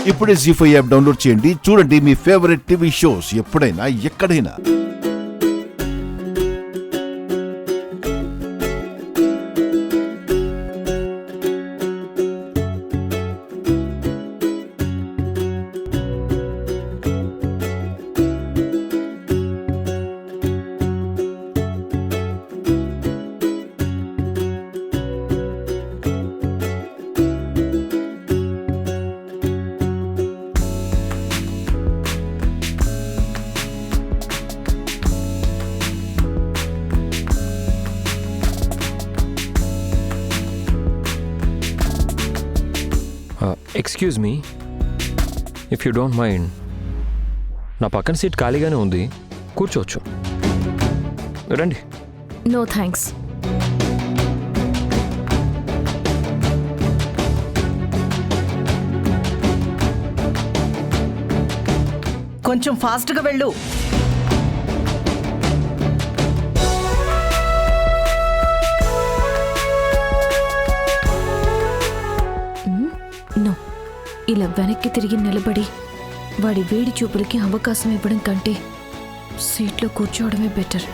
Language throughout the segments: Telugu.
ఇప్పుడే జీ5 యాప్ డౌన్లోడ్ చేయండి. చూడండి మీ ఫేవరెట్ టీవీ షోస్ ఎప్పుడైనా ఎక్కడైనా. Excuse me, if you don't mind, నా పక్కన సీట్ ఖాళీగానే ఉంది, కూర్చోవచ్చు. రండి. No thanks. కొంచెం ఫాస్ట్గా వెళ్ళు. నో, ఇలా వెనక్కి తిరిగి నిలబడి వాడి వేడి చూపులకి అవకాశం ఇవ్వడం కంటే సీట్లో కూర్చోవడమే బెటర్.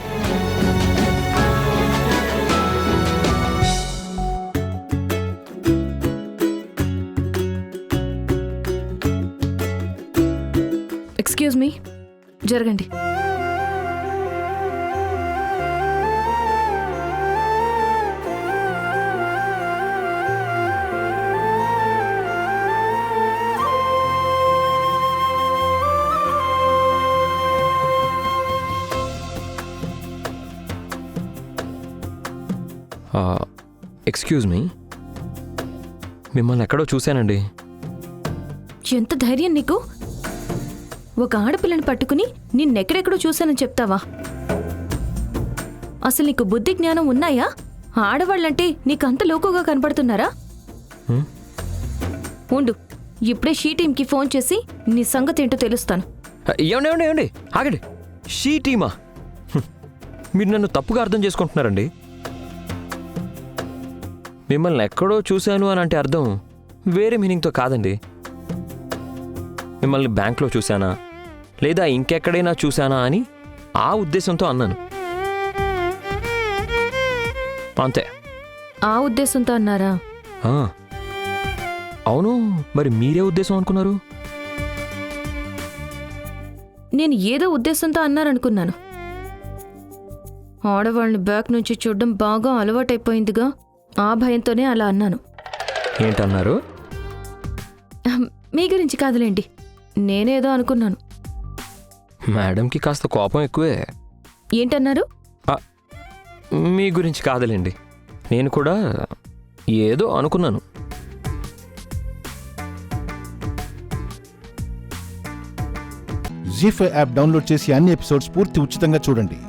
ఎక్స్క్యూజ్ మీ, జరగండి. ఎక్స్క్యూజ్ మీ, మిమ్మల్ని ఎక్కడో చూశానండి. ఎంత ధైర్యం నీకు? ఒక ఆడపిల్లని పట్టుకుని నిన్నెక్కడెక్కడో చూశానని చెప్తావా? అసలు నీకు బుద్ధి జ్ఞానం ఉన్నాయా? ఆడవాళ్ళంటే నీకంత లోకుగా కనపడుతున్నారా? ఉండు, ఇప్పుడే షీ టీంకి ఫోన్ చేసి నీ సంగతి ఏంటో తెలుస్తాను. ఏమండి ఏమండి ఏమండి ఆగండి. షీ టీమా? మీరు నన్ను తప్పుగా అర్థం చేసుకుంటున్నారండి. మిమ్మల్ని ఎక్కడో చూశాను అని అంటే అర్థం వేరే మీనింగ్తో కాదండి. మిమ్మల్ని బ్యాంక్లో చూశానా లేదా ఇంకెక్కడైనా చూశానా అని ఆ ఉద్దేశంతో అన్నాను, అంతే. ఆ ఉద్దేశంతో అన్నారా? అవును, మరి మీరే ఉద్దేశం అనుకున్నారు? నేను ఏదో ఉద్దేశంతో అన్నారనుకున్నాను. ఆడవాళ్ళని బ్యాక్ నుంచి చూడడం బాగా అలవాటైపోయిందిగా, ఆ భయంతోనే అలా అన్నాను. ఏంటన్నారు? మీ గురించి కాదులేండి, నేనేదో అనుకున్నాను. మేడంకి కాస్త కోపం ఎక్కువే. ఏంటన్నారు? మీ గురించి కాదులేండి, నేను కూడా ఏదో అనుకున్నాను. జీ5 యాప్ డౌన్లోడ్ చేసి అన్ని ఎపిసోడ్స్ పూర్తి ఉచితంగా చూడండి.